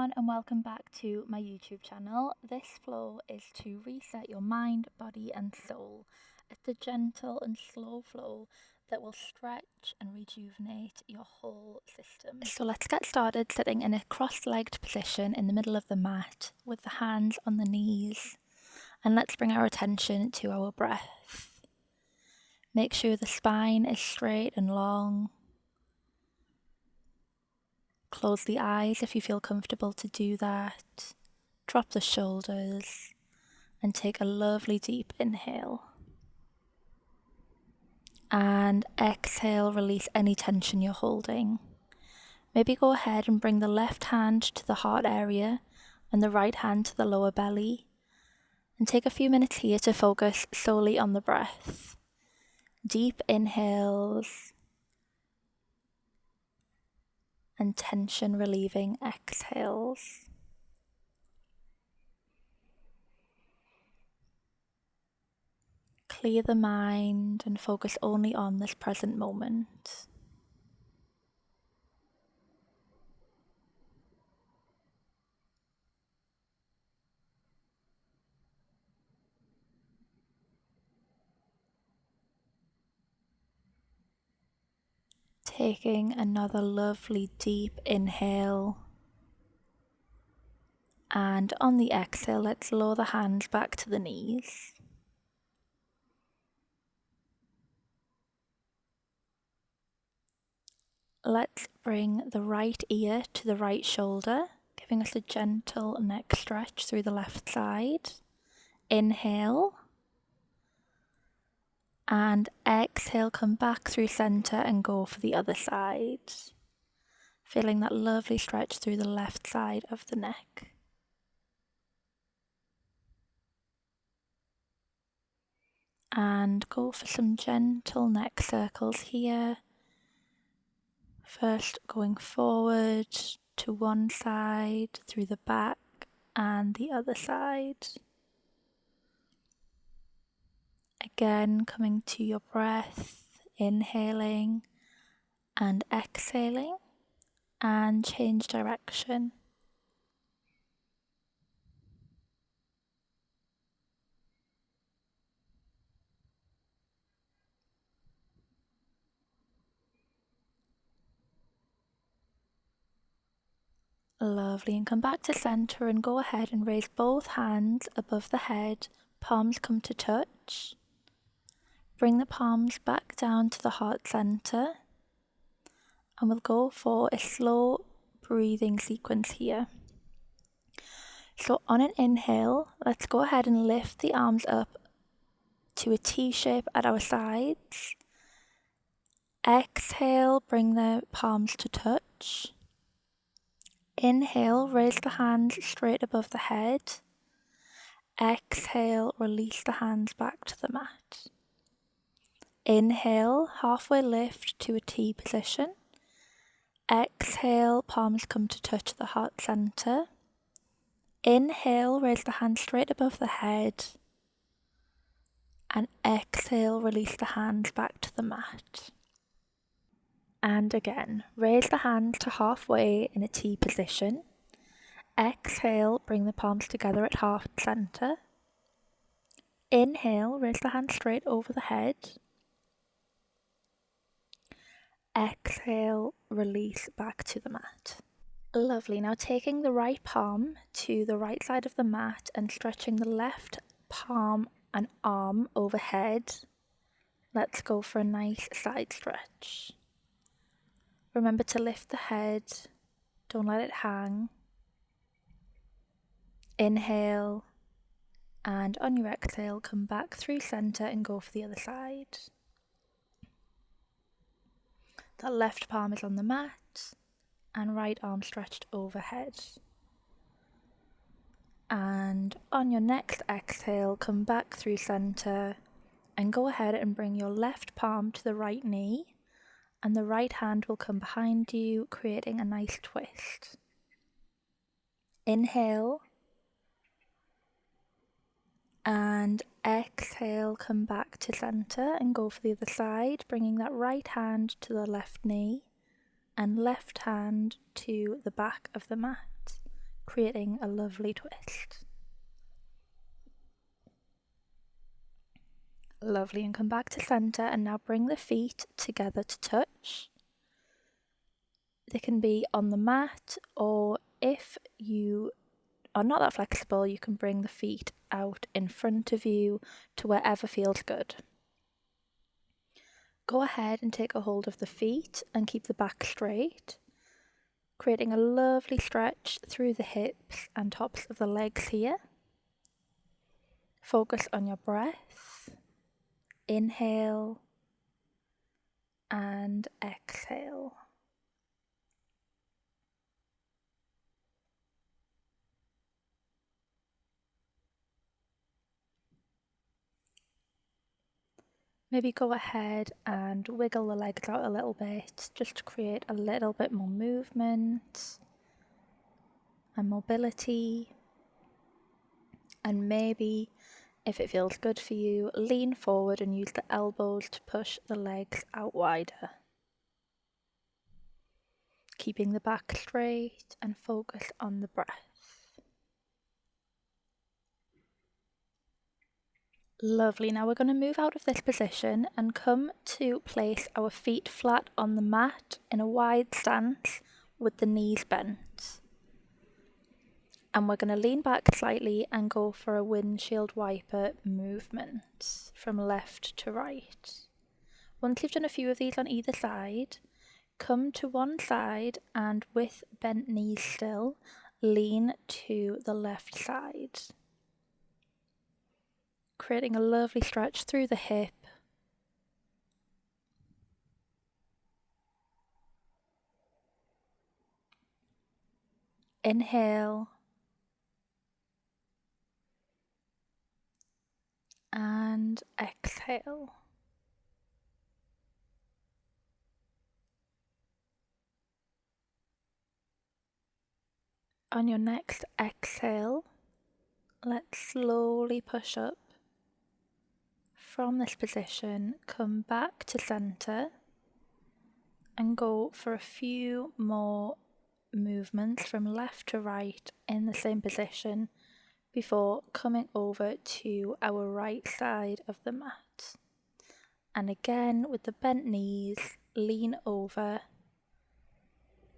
everyone, and welcome back to my YouTube channel. This flow is to reset your mind, body and soul. It's a gentle and slow flow that will stretch and rejuvenate your whole system. So let's get started sitting in a cross-legged position in the middle of the mat with the hands on the knees, and let's bring our attention to our breath. Make sure the spine is straight and long. Close the eyes if you feel comfortable to do that. Drop the shoulders and take a lovely deep inhale. And exhale, release any tension you're holding. Maybe go ahead and bring the left hand to the heart area and the right hand to the lower belly. And take a few minutes here to focus solely on the breath. Deep inhales and tension relieving exhales. Clear the mind and focus only on this present moment. Taking another lovely deep inhale. And on the exhale, let's lower the hands back to the knees. Let's bring the right ear to the right shoulder, giving us a gentle neck stretch through the left side. Inhale. And exhale, come back through center and go for the other side. Feeling that lovely stretch through the left side of the neck. And go for some gentle neck circles here. First going forward to one side, through the back and the other side. Again, coming to your breath, inhaling and exhaling, and change direction. Lovely, and come back to center and go ahead and raise both hands above the head, palms come to touch. Bring the palms back down to the heart center, and we'll go for a slow breathing sequence here. So on an inhale, let's go ahead and lift the arms up to a T shape at our sides. Exhale, bring the palms to touch. Inhale, raise the hands straight above the head. Exhale, release the hands back to the mat. Inhale, halfway lift to a T position. Exhale, palms come to touch the heart center. Inhale, raise the hands straight above the head. And exhale, release the hands back to the mat. And again, raise the hands to halfway in a T position. Exhale, bring the palms together at heart center. Inhale, raise the hands straight over the head. Exhale, release back to the mat. Lovely, now taking the right palm to the right side of the mat and stretching the left palm and arm overhead. Let's go for a nice side stretch. Remember to lift the head, don't let it hang. Inhale, and on your exhale, come back through center and go for the other side. That left palm is on the mat, and right arm stretched overhead. And on your next exhale, come back through center and go ahead and bring your left palm to the right knee. And the right hand will come behind you, creating a nice twist. Inhale. And exhale, come back to center and go for the other side, bringing that right hand to the left knee and left hand to the back of the mat, creating a lovely twist. Lovely, and come back to center, and now bring the feet together to touch. They can be on the mat, or if you are not that flexible, you can bring the feet out in front of you to wherever feels good. Go ahead and take a hold of the feet and keep the back straight, creating a lovely stretch through the hips and tops of the legs here. Focus on your breath. Inhale and exhale. Maybe go ahead and wiggle the legs out a little bit just to create a little bit more movement and mobility. And maybe, if it feels good for you, lean forward and use the elbows to push the legs out wider. Keeping the back straight and focus on the breath. Lovely, now we're going to move out of this position and come to place our feet flat on the mat in a wide stance with the knees bent. And we're going to lean back slightly and go for a windshield wiper movement from left to right. Once you've done a few of these on either side, come to one side and with bent knees still, lean to the left side. Creating a lovely stretch through the hip. Inhale. And exhale. On your next exhale, let's slowly push up. From this position, come back to center and go for a few more movements from left to right in the same position before coming over to our right side of the mat. And again, with the bent knees, lean over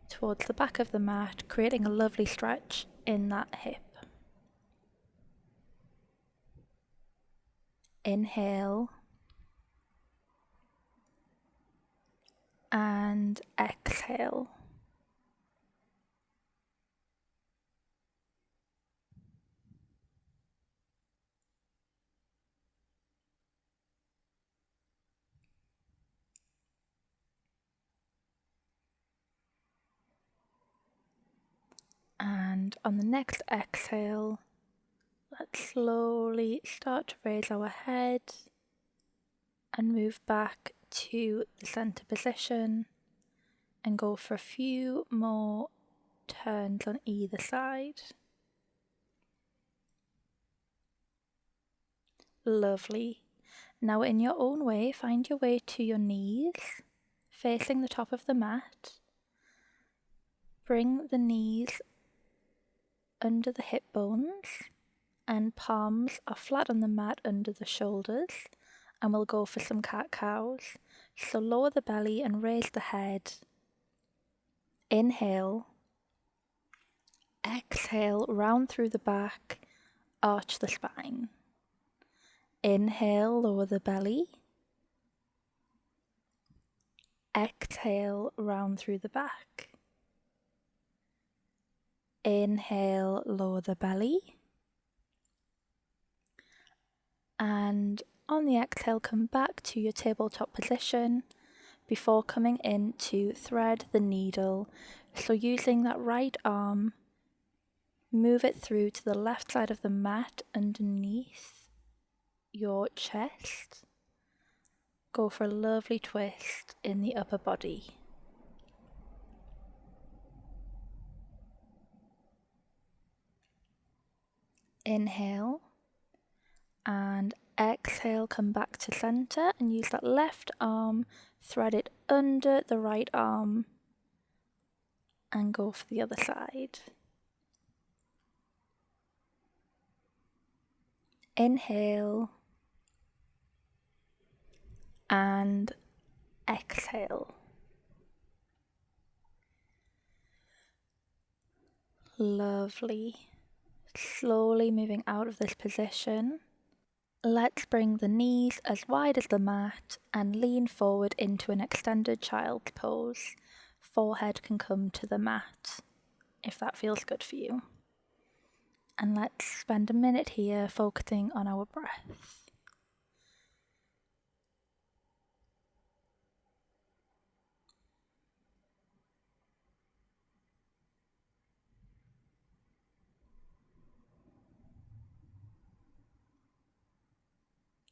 towards the back of the mat, creating a lovely stretch in that hip. Inhale and exhale. And on the next exhale, let's slowly start to raise our head and move back to the center position and go for a few more turns on either side. Lovely. Now in your own way, find your way to your knees, facing the top of the mat. Bring the knees under the hip bones and palms are flat on the mat under the shoulders, and we'll go for some cat-cows. So lower the belly and raise the head. Inhale. Exhale, round through the back, arch the spine. Inhale, lower the belly. Exhale, round through the back. Inhale, lower the belly. And on the exhale, come back to your tabletop position before coming in to thread the needle. So using that right arm, move it through to the left side of the mat underneath your chest. Go for a lovely twist in the upper body. Inhale and exhale, come back to center and use that left arm, thread it under the right arm and go for the other side. Inhale and exhale. Lovely. Slowly moving out of this position. Let's bring the knees as wide as the mat and lean forward into an extended child's pose. Forehead can come to the mat if that feels good for you. And let's spend a minute here focusing on our breath.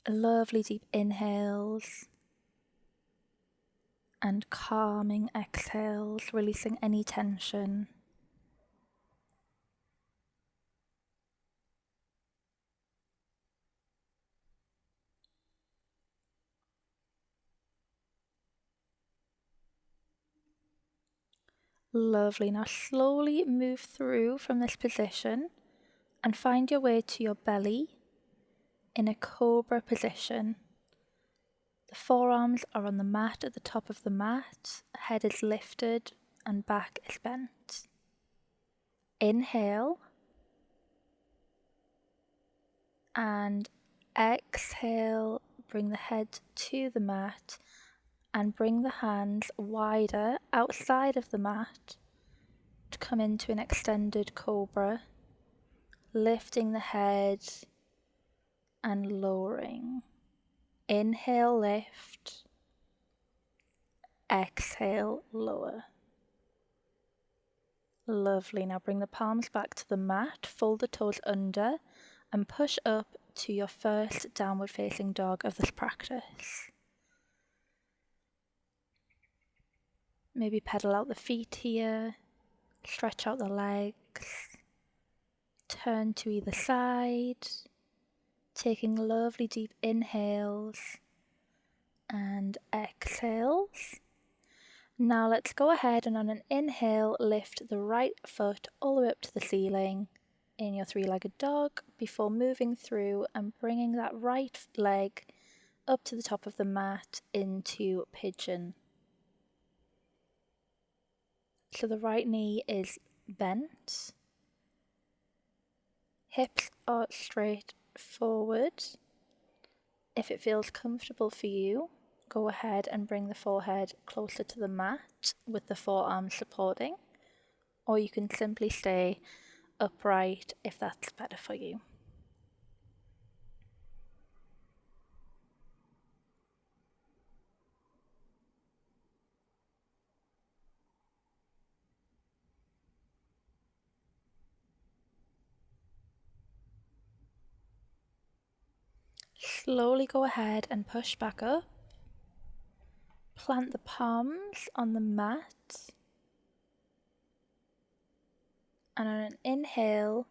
Lovely deep inhales and calming exhales, releasing any tension. Lovely. Now slowly move through from this position and find your way to your belly in a Cobra position. The forearms are on the mat at the top of the mat, head is lifted and back is bent. Inhale and exhale, bring the head to the mat and bring the hands wider outside of the mat to come into an extended Cobra, lifting the head and lowering. Inhale, lift. Exhale, lower. Lovely. Now bring the palms back to the mat, fold the toes under and push up to your first downward facing dog of this practice. Maybe pedal out the feet here, stretch out the legs, turn to either side, taking lovely deep inhales and exhales. Now let's go ahead and on an inhale, lift the right foot all the way up to the ceiling in your three-legged dog before moving through and bringing that right leg up to the top of the mat into pigeon. So the right knee is bent, hips are straight forward. If it feels comfortable for you, go ahead and bring the forehead closer to the mat with the forearms supporting, or you can simply stay upright if that's better for you. Slowly go ahead and push back up. Plant the palms on the mat. And on an inhale,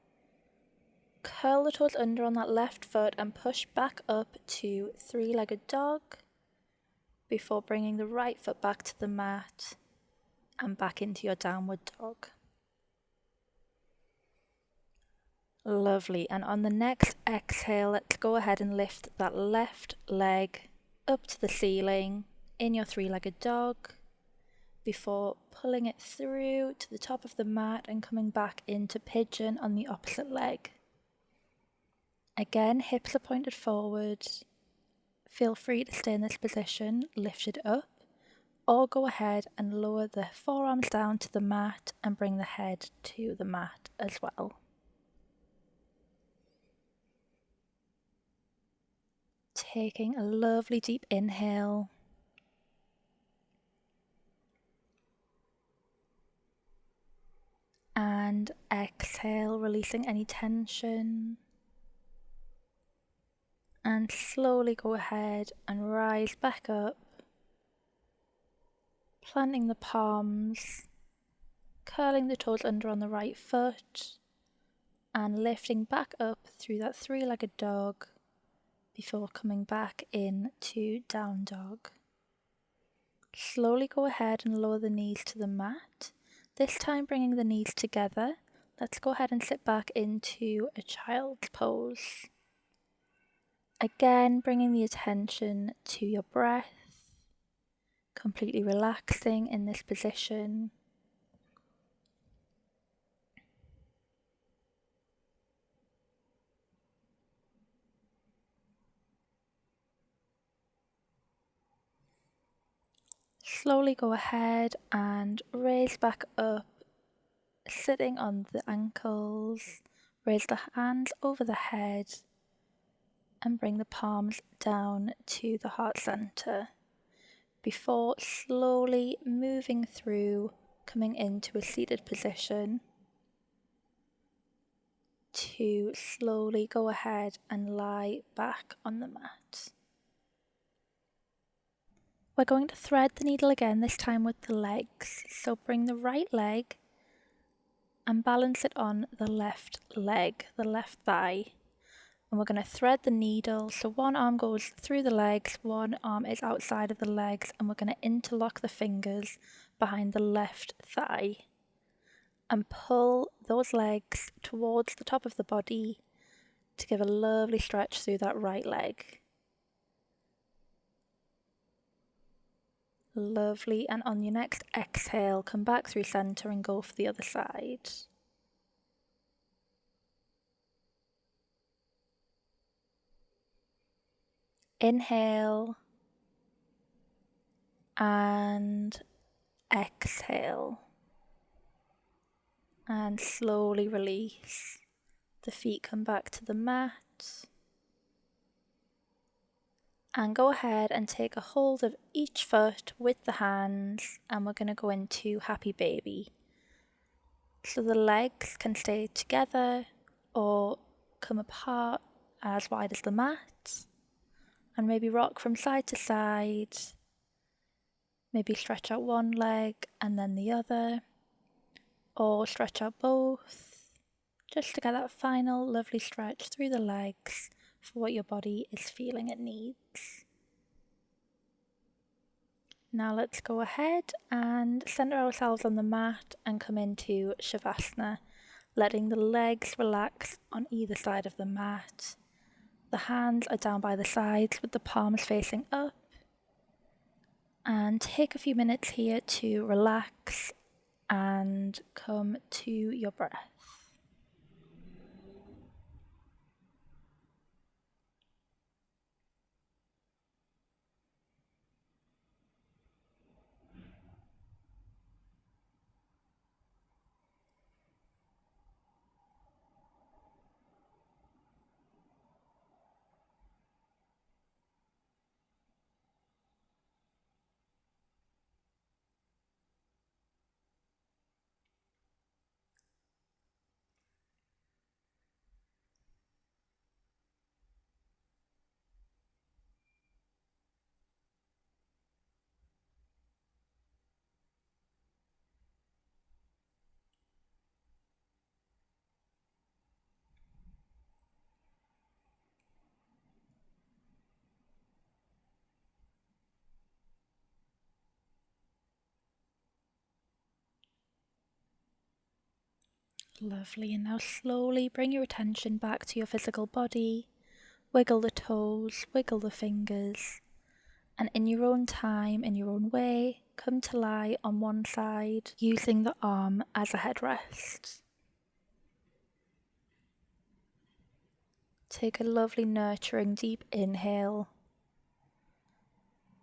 curl the toes under on that left foot and push back up to three-legged dog before bringing the right foot back to the mat and back into your downward dog. Lovely. And on the next exhale, let's go ahead and lift that left leg up to the ceiling in your three-legged dog before pulling it through to the top of the mat and coming back into pigeon on the opposite leg. Again, hips are pointed forward. Feel free to stay in this position, lifted up, or go ahead and lower the forearms down to the mat and bring the head to the mat as well. Taking a lovely deep inhale. And exhale, releasing any tension. And slowly go ahead and rise back up, planting the palms, curling the toes under on the right foot, and lifting back up through that three-legged dog before coming back into down dog. Slowly go ahead and lower the knees to the mat, this time bringing the knees together. Let's go ahead and sit back into a child's pose. Again, bringing the attention to your breath, completely relaxing in this position. Slowly go ahead and raise back up, sitting on the ankles. Raise the hands over the head and bring the palms down to the heart center before slowly moving through, coming into a seated position to slowly go ahead and lie back on the mat. We're going to thread the needle again, this time with the legs. So bring the right leg and balance it on the left leg, the left thigh. And we're going to thread the needle, so one arm goes through the legs, one arm is outside of the legs, and we're going to interlock the fingers behind the left thigh and pull those legs towards the top of the body to give a lovely stretch through that right leg. Lovely, and on your next exhale, come back through center and go for the other side. Inhale and exhale, and slowly release. The feet come back to the mat, and go ahead and take a hold of each foot with the hands, and we're going to go into happy baby. So the legs can stay together or come apart as wide as the mat, and maybe rock from side to side. Maybe stretch out one leg and then the other, or stretch out both, just to get that final lovely stretch through the legs for what your body is feeling it needs. Now let's go ahead and center ourselves on the mat and come into Shavasana, letting the legs relax on either side of the mat. The hands are down by the sides with the palms facing up. And take a few minutes here to relax and come to your breath. Lovely, and now slowly bring your attention back to your physical body. Wiggle the toes, wiggle the fingers, and in your own time, in your own way, come to lie on one side using the arm as a headrest. Take a lovely nurturing deep inhale,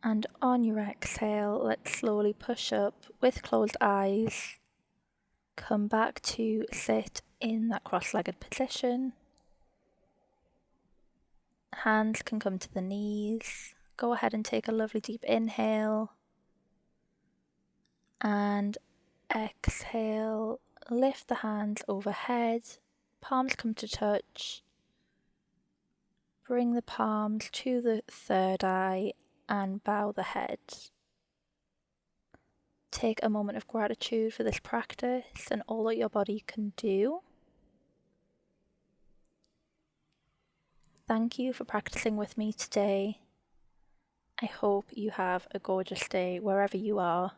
and on your exhale, let's slowly push up with closed eyes. Come back to sit in that cross-legged position. Hands can come to the knees. Go ahead and take a lovely deep inhale. And exhale, lift the hands overhead. Palms come to touch. Bring the palms to the third eye and bow the head. Take a moment of gratitude for this practice and all that your body can do. Thank you for practicing with me today. I hope you have a gorgeous day wherever you are,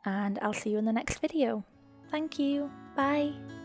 and I'll see you in the next video. Thank you. Bye.